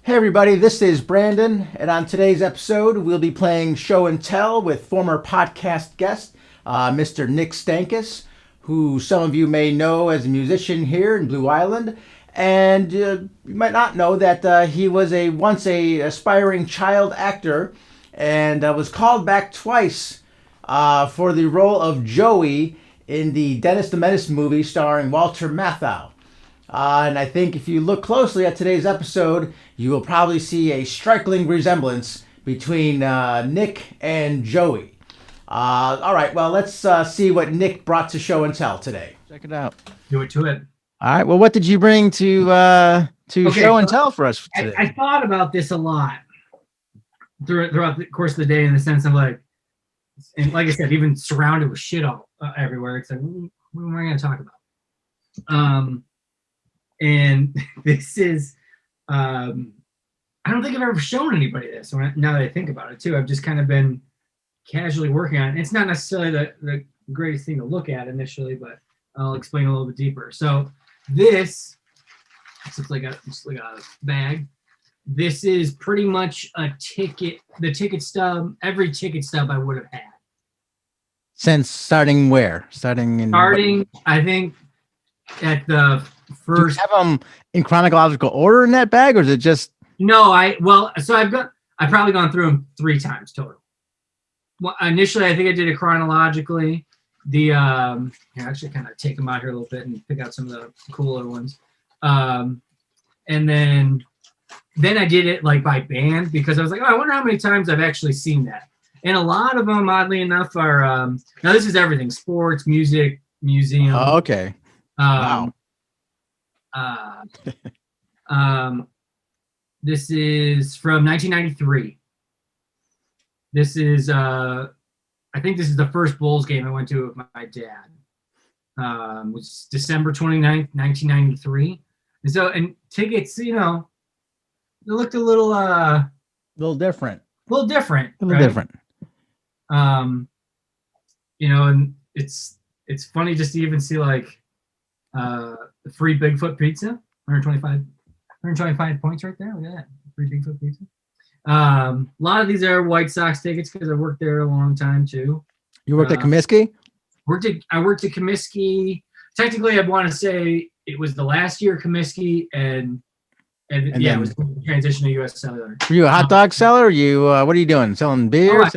Hey everybody, this is Brandon, and on today's episode, we'll be playing Show and Tell with former podcast guest, Mr. Nick Stankus, who some of you may know as a musician here in Blue Island, and you might not know that he was once a aspiring child actor, and was called back twice for the role of Joey in the Dennis the Menace movie starring Walter Matthau. And I think if you look closely at today's episode, you will probably see a striking resemblance between Nick and Joey. All right, well, let's see what Nick brought to Show and Tell today. Check it out. Do it to it. All right, well, what did you bring to Show and Tell for us today? I thought about this a lot throughout the course of the day, in the sense of like I said, even surrounded with shit all everywhere. It's like, what am I going to talk about? And this is, I don't think I've ever shown anybody this. Now that I think about it, too, I've just kind of been casually working on it. It's not necessarily the greatest thing to look at initially, but I'll explain a little bit deeper. So this looks like a bag. This is pretty much the ticket stub, every ticket stub I would have had. Since starting where? Starting, I think, at the first. Do you have them in chronological order in that bag, or is it just? No, I've probably gone through them 3 times total. Well, initially, I think I did it chronologically. Actually kind of take them out here a little bit and pick out some of the cooler ones. And then I did it like by band, because I was like, oh, I wonder how many times I've actually seen that. And a lot of them, oddly enough, are now this is everything: sports, music, museum. Oh, okay. Wow. This is from 1993. This is I think this is the first Bulls game I went to with my dad. It was December 29th, 1993. And tickets, they looked a little different. Different. And it's funny just to even see like the free Bigfoot pizza, 125 points right there. Look at that, free Bigfoot pizza. A lot of these are White Sox tickets because I worked there a long time too. You worked at Comiskey? I worked at Comiskey. Technically, I'd want to say it was the last year of Comiskey, and yeah, it was the transition to U.S. Cellular. Were you a hot dog seller? Or you what are you doing? Selling beer? I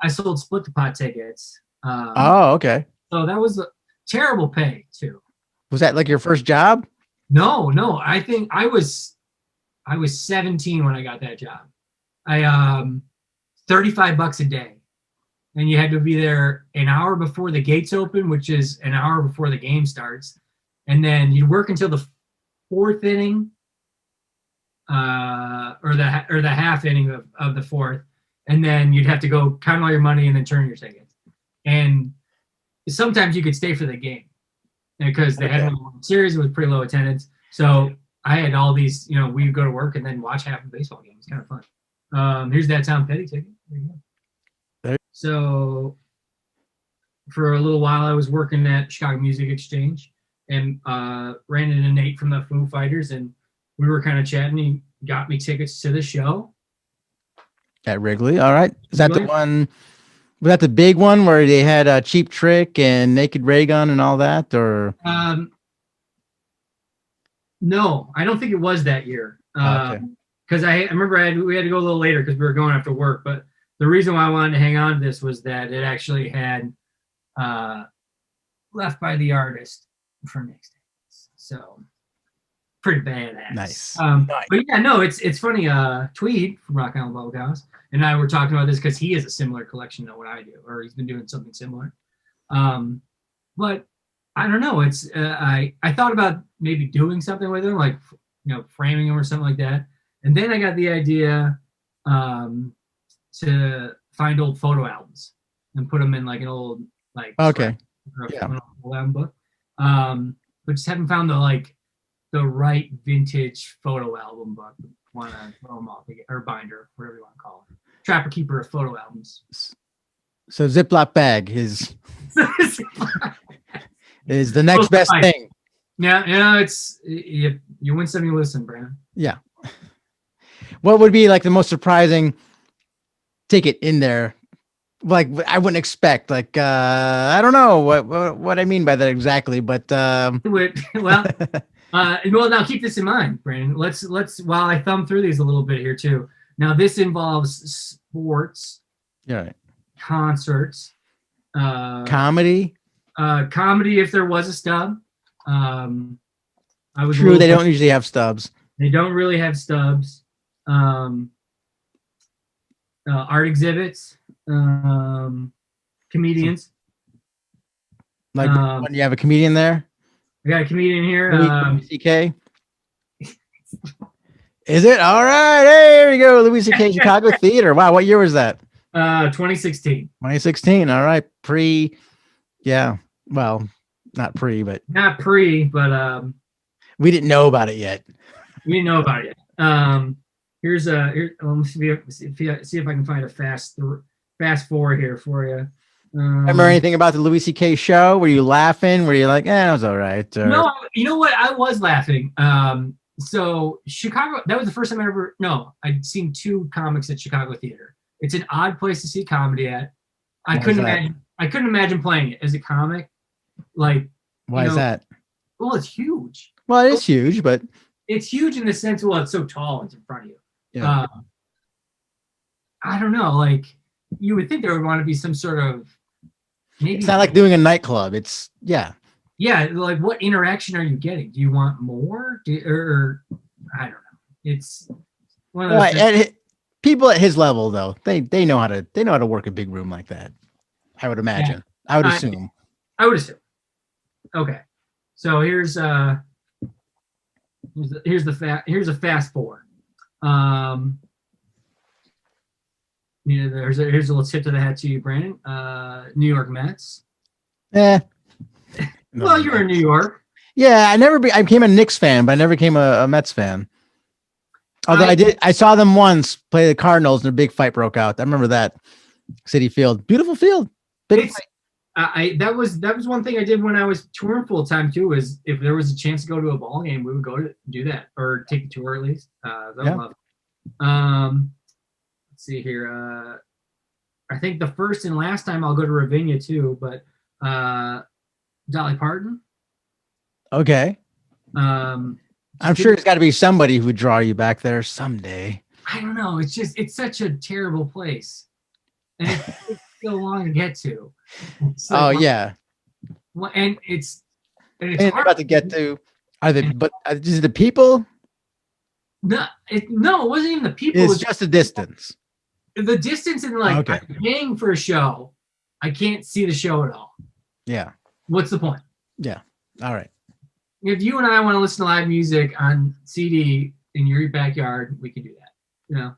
sold split the pot tickets. Oh, okay. So that was a terrible pay too. Was that like your first job? No. I think I was 17 when I got that job. $35 a day, and you had to be there an hour before the gates open, which is an hour before the game starts, and then you'd work until the 4th inning, or the half inning of the 4th, and then you'd have to go count all your money and then turn your tickets. And sometimes you could stay for the game, because they had a series with pretty low attendance. So I had all these, we'd go to work and then watch half the baseball game. It's kind of fun. Here's that Tom Petty ticket. There you go. So for a little while, I was working at Chicago Music Exchange, and ran into Nate from the Foo Fighters, and we were kind of chatting. He got me tickets to the show at Wrigley. All right. Is that the one? Was that the big one where they had a Cheap Trick and Naked Ray Gun and all that, or? No, I don't think it was that year. Okay. Because I remember we had to go a little later because we were going after work. But the reason why I wanted to hang on to this was that it actually had Left by the Artist from Nick Stankus. So pretty badass. Nice. But yeah, no, it's funny. Tweed from Rock Island Public House and I were talking about this because he has a similar collection to what I do, or he's been doing something similar. But I don't know. It's I thought about maybe doing something with him, like framing him or something like that. And then I got the idea to find old photo albums and put them in like an old old album book. But just haven't found the right vintage photo album book. Want to throw them off or binder, whatever you want to call it. Trapper keeper of photo albums. So Ziploc bag is the next best thing. Yeah, it's you win some, you listen, Brandon. Yeah. What would be like the most surprising ticket in there? Like I wouldn't expect. Like I don't know what I mean by that exactly, but Well, well, now keep this in mind, Brandon. Let's while I thumb through these a little bit here too. Now this involves sports, yeah, concerts, comedy. comedy if there was a stub. I was True, they don't usually have stubs. They don't really have stubs. Art exhibits, comedians. Like when you have a comedian there. I got a comedian here. Louis C.K. Is it? All right. Hey, here we go. Louis C.K. Chicago Theater. Wow. What year was that? 2016. 2016. All right. Yeah. Well, not pre, but we didn't know about it yet. We didn't know about it yet. Let me see if I can find a fast forward here for you. Remember anything about the Louis C.K. show? Were you laughing? Were you like, it was all right? Or... No, you know what? I was laughing. So Chicago, that was the first time I'd seen 2 comics at Chicago Theater. It's an odd place to see comedy at. I couldn't imagine playing it as a comic. Like, why is that? Well, it's huge. Well, it is huge, but it's huge in the sense, well, it's so tall, it's in front of you. Yeah. I don't know. Like, you would think there would want to be some sort of maybe. It's not like doing a nightclub. It's Yeah, like what interaction are you getting? Do you want more? Or I don't know. It's one of those people at his level, though, they know how to work a big room like that. I would imagine. Yeah. I would assume. Okay, so here's a fast forward. Here's a little tip to the hat to you, Brandon. New York Mets. Yeah. Well, you were in New York. Yeah, I became a Knicks fan, but I never became a Mets fan. Although I saw them once play the Cardinals and a big fight broke out. I remember that. City Field, beautiful field. Big fight. That was one thing I did when I was touring full time too. Is if there was a chance to go to a ball game, we would go to do that or take a tour at least. Love it. Let's see here. I think the first and last time I'll go to Ravinia too, but Dolly Parton. Okay. I'm sure there's got to be somebody who would draw you back there someday. I don't know. It's such a terrible place, and it takes so long to get to. Yeah. Well, and it's hard about to get to. Is it the people? No, it wasn't even the people. It's just the distance. The distance and like I'm paying for a show, I can't see the show at all. Yeah. What's the point? Yeah. All right. If you and I want to listen to live music on CD in your backyard, we can do that.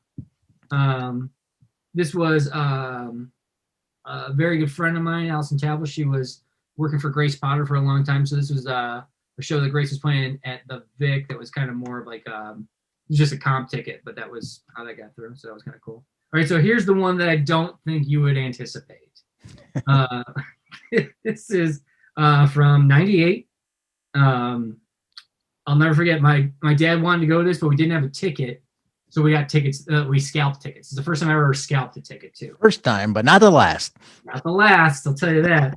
This was a very good friend of mine, Allison Talbot. She was working for Grace Potter for a long time. So this was a show that Grace was playing at the Vic that was kind of more of like it was just a comp ticket, but that was how that got through. So that was kind of cool. All right, so here's the one that I don't think you would anticipate. This is from '98. I'll never forget. My dad wanted to go to this, but we didn't have a ticket, so we got tickets. We scalped tickets. It's the first time I ever scalped a ticket too. First time, but not the last. Not the last. I'll tell you that.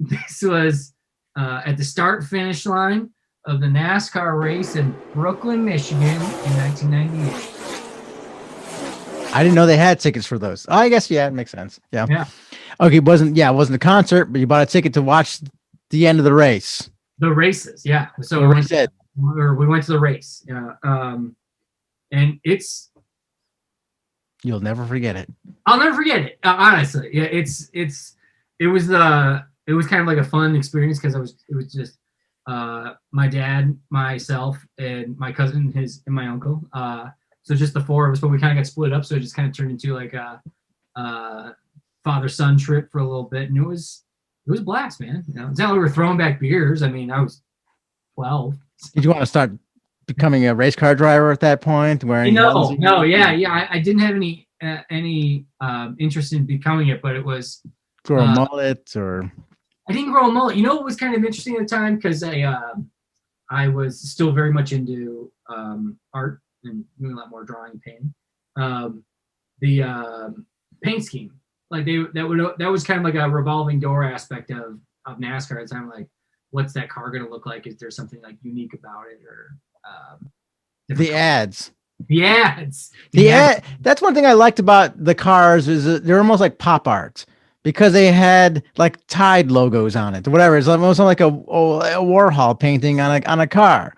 This was at the start-finish line of the NASCAR race in Brooklyn, Michigan, in 1998. I didn't know they had tickets for those. Oh, I guess it makes sense. Yeah. Okay, it wasn't a concert, but you bought a ticket to watch the end of the race. The races, yeah. So we went to the race. Yeah. And you'll never forget it. I'll never forget it. Honestly. Yeah, it was kind of like a fun experience because it was just my dad, myself, and my cousin, and my uncle. So just the 4 of us, but we kind of got split up, so it just kind of turned into like a father-son trip for a little bit, and it was a blast, man. It's not like we were throwing back beers. I mean, I was 12. Did you want to start becoming a race car driver at that point? No, yeah. I didn't have any interest in becoming it, but it was grow a mullet or. I didn't grow a mullet. You know what was kind of interesting at the time because I was still very much into art and doing a lot more drawing and painting. The paint scheme, like that was kind of like a revolving door aspect of NASCAR. It's kind of like, what's that car going to look like? Is there something like unique about it, or The ads. The ads. That's one thing I liked about the cars is that they're almost like pop art because they had like Tide logos on it, whatever. It's almost like a Warhol painting on a car.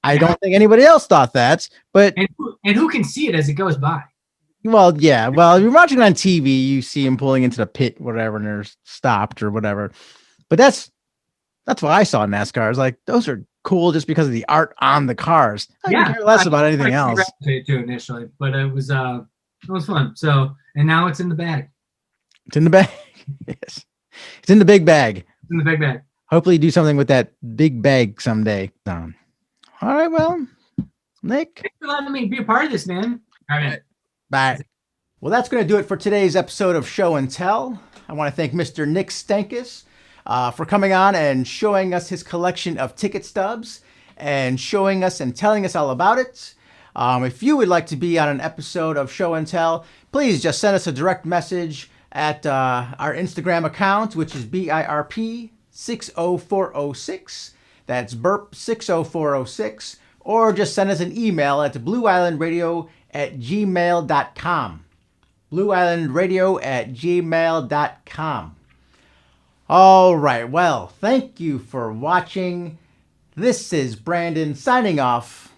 I don't think anybody else thought that, but and who can see it as it goes by? Well, yeah. Well, you're watching it on TV, you see him pulling into the pit, whatever, and they're stopped or whatever. But that's what I saw in NASCAR. I was like, those are cool just because of the art on the cars. I can care less about anything else. To initially, but it was fun. So, and now it's in the bag. It's in the bag. Yes, it's in the big bag. It's in the big bag. Hopefully, do something with that big bag someday. All right. Well, Nick, thanks for letting me be a part of this, man. All right. Bye. Well, that's going to do it for today's episode of Show and Tell. I want to thank Mr. Nick Stankus for coming on and showing us his collection of ticket stubs and showing us and telling us all about it. If you would like to be on an episode of Show and Tell, please just send us a direct message at our Instagram account, which is BIRP 60406. That's BIRP 60406. Or just send us an email at blueislandradio@gmail.com. blueislandradio@gmail.com. All right. Well, thank you for watching. This is Brandon signing off.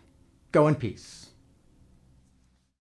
Go in peace.